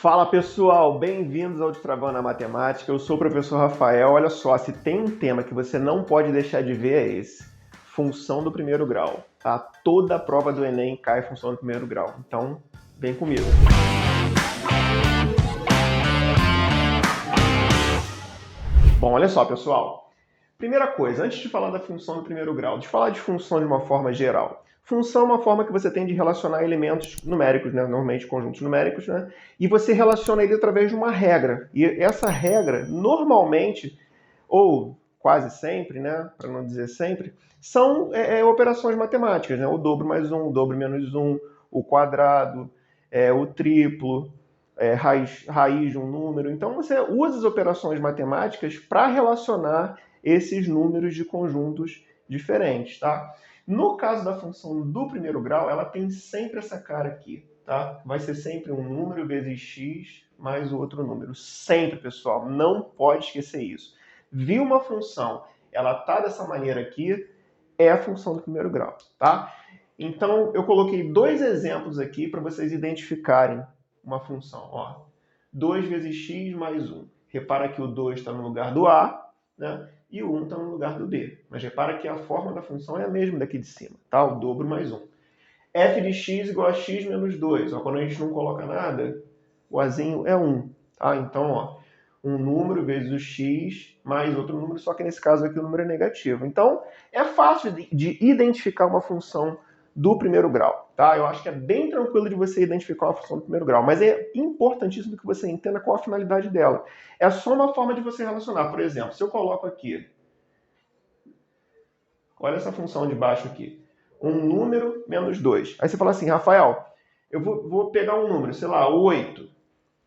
Fala pessoal, bem-vindos ao Destravando a Matemática. Eu sou o professor Rafael. Olha só, se tem um tema que você não pode deixar de ver é esse: função do primeiro grau. Tá? Toda a prova do Enem cai função do primeiro grau. Então, vem comigo. Bom, olha só pessoal. Primeira coisa, antes de falar da função do primeiro grau, de falar de função de uma forma geral. Função é uma forma que você tem de relacionar elementos numéricos, né? Normalmente conjuntos numéricos, né? E você relaciona ele através de uma regra. E essa regra, normalmente, ou quase sempre, né? Para não dizer sempre, são operações matemáticas, né? O dobro mais um, o dobro menos um, o quadrado, o triplo, raiz de um número. Então você usa as operações matemáticas para relacionar esses números de conjuntos diferentes, tá? No caso da função do primeiro grau, ela tem sempre essa cara aqui, tá? Vai ser sempre um número vezes x mais o outro número. Sempre, pessoal, não pode esquecer isso. Viu uma função, ela tá dessa maneira aqui, é a função do primeiro grau, tá? Então, eu coloquei dois exemplos aqui para vocês identificarem uma função. Ó, 2 vezes x mais 1. Repara que o 2 está no lugar do A, né? E o 1 está no lugar do B. Mas repara que a forma da função é a mesma daqui de cima, tá? O dobro mais 1. F de x igual a x menos 2. Ó, quando a gente não coloca nada, o Azinho é 1. Tá? Então, ó, um número vezes o x mais outro número, só que nesse caso aqui o número é negativo. Então, é fácil de identificar uma função do primeiro grau, tá? Eu acho que é bem tranquilo de você identificar uma função do primeiro grau, mas é importantíssimo que você entenda qual a finalidade dela. É só uma forma de você relacionar. Por exemplo, se eu coloco aqui, olha essa função de baixo aqui, um número menos 2. Aí você fala assim, Rafael, eu vou pegar um número, sei lá, 8,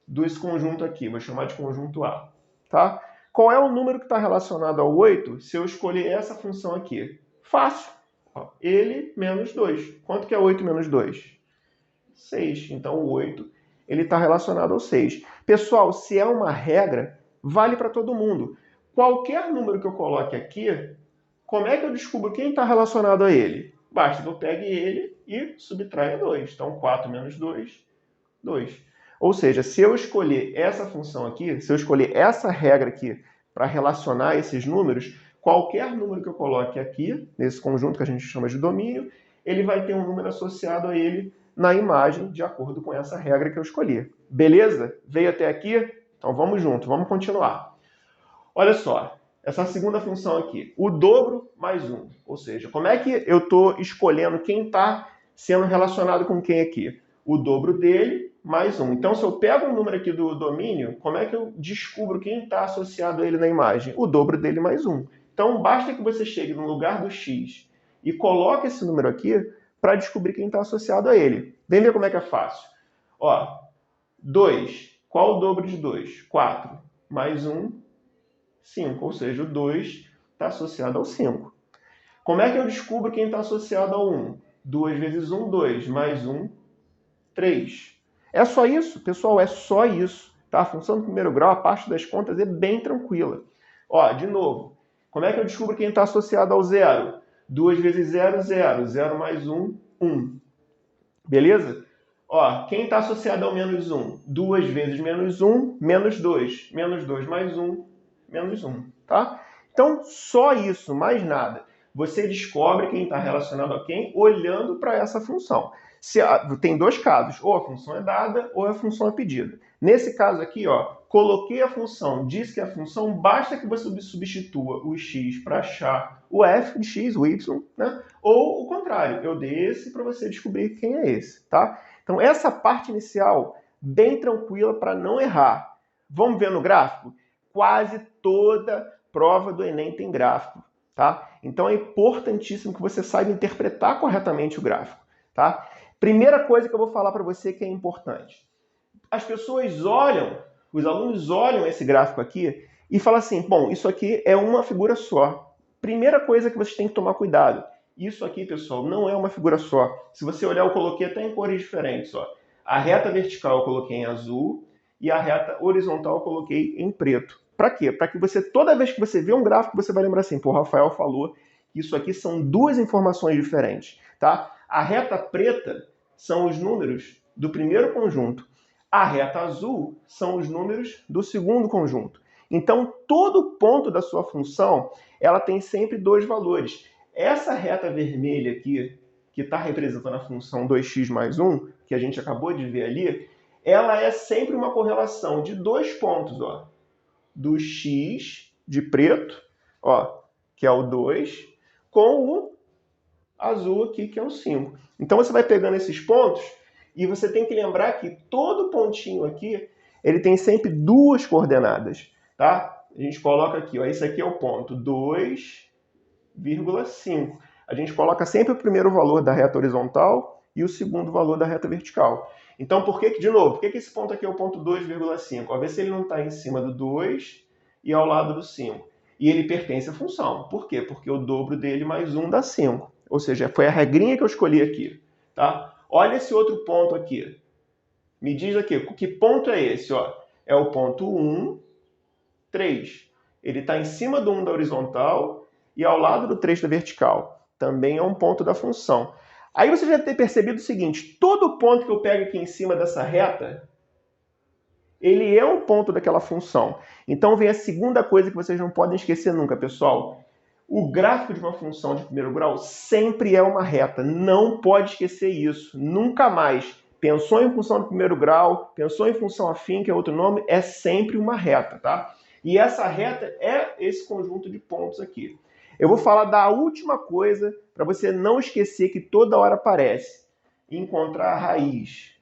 desse conjunto aqui, vou chamar de conjunto A, tá? Qual é o número que está relacionado ao 8 se eu escolher essa função aqui? Fácil. Ele menos 2. Quanto que é 8 menos 2? 6. Então, o 8 ele está relacionado ao 6. Pessoal, se é uma regra, vale para todo mundo. Qualquer número que eu coloque aqui, como é que eu descubro quem está relacionado a ele? Basta que eu pegue ele e subtraia 2. Então, 4 menos 2, 2. Ou seja, se eu escolher essa função aqui, se eu escolher essa regra aqui para relacionar esses números, qualquer número que eu coloque aqui, nesse conjunto que a gente chama de domínio, ele vai ter um número associado a ele na imagem, de acordo com essa regra que eu escolhi. Beleza? Veio até aqui? Então vamos junto, vamos continuar. Olha só, essa segunda função aqui, o dobro mais 1. Ou seja, como é que eu estou escolhendo quem está sendo relacionado com quem aqui? O dobro dele mais 1. Então, se eu pego um número aqui do domínio, como é que eu descubro quem está associado a ele na imagem? O dobro dele mais 1. Então, basta que você chegue no lugar do x e coloque esse número aqui para descobrir quem está associado a ele. Vem ver como é que é fácil. Ó, 2. Qual o dobro de 2? 4. Mais 1, 5. Ou seja, o 2 está associado ao 5. Como é que eu descubro quem está associado ao 1? 2 vezes 1, 2. Mais 1, 3. É só isso, pessoal, é só isso. Tá? A função do primeiro grau, a parte das contas é bem tranquila. Ó, de novo, como é que eu descubro quem está associado ao 0? 2 vezes 0, 0. 0 mais 1, 1. Beleza? Ó, quem está associado ao menos 1? 2 vezes menos 1, menos 2. Menos 2 mais 1, menos 1. Tá? Então, só isso, mais nada. Você descobre quem está relacionado a quem olhando para essa função. Tem dois casos, ou a função é dada ou a função é pedida. Nesse caso aqui, ó, coloquei a função, disse que a função, basta que você substitua o x para achar o f de x, o y, né? Ou o contrário, eu dei esse para você descobrir quem é esse, tá? Então essa parte inicial, bem tranquila para não errar. Vamos ver no gráfico? Quase toda prova do Enem tem gráfico, tá? Então é importantíssimo que você saiba interpretar corretamente o gráfico, tá? Primeira coisa que eu vou falar para você que é importante. As pessoas olham, os alunos olham esse gráfico aqui e falam assim, bom, isso aqui é uma figura só. Primeira coisa que vocês têm que tomar cuidado. Isso aqui, pessoal, não é uma figura só. Se você olhar, eu coloquei até em cores diferentes. Ó. A reta vertical eu coloquei em azul e a reta horizontal eu coloquei em preto. Para quê? Para que você, toda vez que você vê um gráfico, você vai lembrar assim, pô, o Rafael falou que isso aqui são duas informações diferentes, tá? A reta preta são os números do primeiro conjunto. A reta azul são os números do segundo conjunto. Então, todo ponto da sua função, ela tem sempre dois valores. Essa reta vermelha aqui, que está representando a função 2x mais 1, que a gente acabou de ver ali, ela é sempre uma correlação de dois pontos, ó, do x de preto, ó, que é o 2, com o azul aqui, que é o 5. Então, você vai pegando esses pontos e você tem que lembrar que todo pontinho aqui, ele tem sempre duas coordenadas, tá? A gente coloca aqui, ó, esse aqui é o ponto 2,5. A gente coloca sempre o primeiro valor da reta horizontal e o segundo valor da reta vertical. Então, de novo, por que esse ponto aqui é o ponto 2,5? Ó, vê se ele não está em cima do 2 e ao lado do 5. E ele pertence à função. Por quê? Porque o dobro dele mais 1 dá 5. Ou seja, foi a regrinha que eu escolhi aqui, tá? Olha esse outro ponto aqui. Me diz aqui, que ponto é esse? Ó? É o ponto 1, 3. Ele está em cima do 1 da horizontal e ao lado do 3 da vertical. Também é um ponto da função. Aí você já deve ter percebido o seguinte, todo ponto que eu pego aqui em cima dessa reta, ele é um ponto daquela função. Então vem a segunda coisa que vocês não podem esquecer nunca, pessoal. O gráfico de uma função de primeiro grau sempre é uma reta. Não pode esquecer isso. Nunca mais. Pensou em função de primeiro grau, pensou em função afim, que é outro nome, é sempre uma reta, tá? E essa reta é esse conjunto de pontos aqui. Eu vou falar da última coisa para você não esquecer que toda hora aparece. Encontrar a raiz.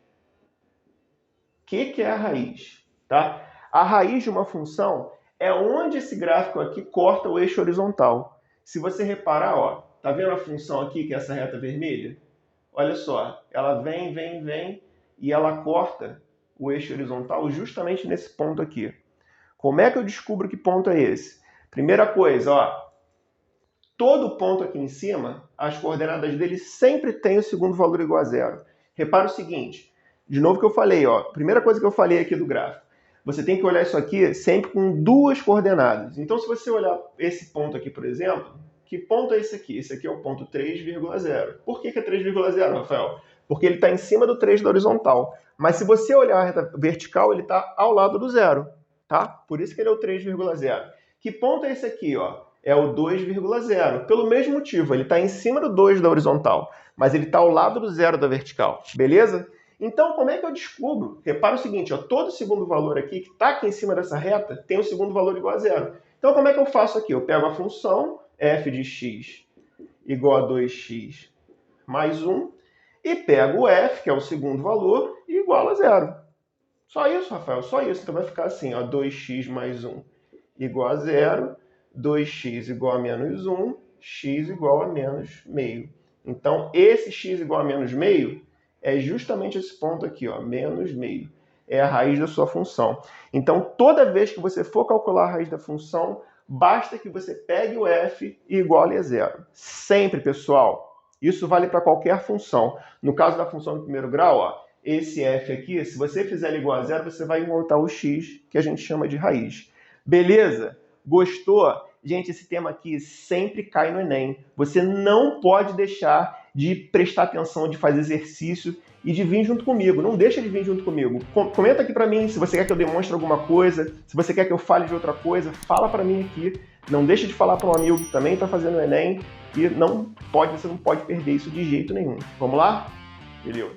O que é a raiz? Tá? A raiz de uma função é onde esse gráfico aqui corta o eixo horizontal. Se você reparar, ó, tá vendo a função aqui, que é essa reta vermelha? Olha só, ela vem, e ela corta o eixo horizontal justamente nesse ponto aqui. Como é que eu descubro que ponto é esse? Primeira coisa, ó, todo ponto aqui em cima, as coordenadas dele sempre têm o segundo valor igual a zero. Repara o seguinte, de novo que eu falei, ó, primeira coisa que eu falei aqui do gráfico, você tem que olhar isso aqui sempre com duas coordenadas. Então, se você olhar esse ponto aqui, por exemplo, que ponto é esse aqui? Esse aqui é o ponto 3,0. Por que é 3,0, Rafael? Porque ele está em cima do 3 da horizontal. Mas se você olhar a reta vertical, ele está ao lado do zero, tá? Por isso que ele é o 3,0. Que ponto é esse aqui, ó? É o 2,0. Pelo mesmo motivo, ele está em cima do 2 da horizontal, mas ele está ao lado do zero da vertical, beleza? Então, como é que eu descubro? Repara o seguinte, ó, todo segundo valor aqui, que está aqui em cima dessa reta, tem o segundo valor igual a zero. Então, como é que eu faço aqui? Eu pego a função f de x igual a 2x mais 1 e pego o f, que é o segundo valor, igual a zero. Só isso, Rafael, só isso. Então, vai ficar assim, ó, 2x mais 1 igual a zero, 2x igual a menos 1, x igual a menos meio. Então, esse x igual a menos meio é justamente esse ponto aqui, ó, menos meio. É a raiz da sua função. Então, toda vez que você for calcular a raiz da função, basta que você pegue o f e iguale a zero. Sempre, pessoal. Isso vale para qualquer função. No caso da função do primeiro grau, ó, esse f aqui, se você fizer ele igual a zero, você vai encontrar o x, que a gente chama de raiz. Beleza? Gostou? Gente, esse tema aqui sempre cai no Enem. Você não pode deixar de prestar atenção, de fazer exercício e de vir junto comigo. Não deixa de vir junto comigo. Comenta aqui pra mim se você quer que eu demonstre alguma coisa, se você quer que eu fale de outra coisa, fala pra mim aqui. Não deixa de falar para um amigo que também está fazendo o Enem e você não pode perder isso de jeito nenhum. Vamos lá? Valeu!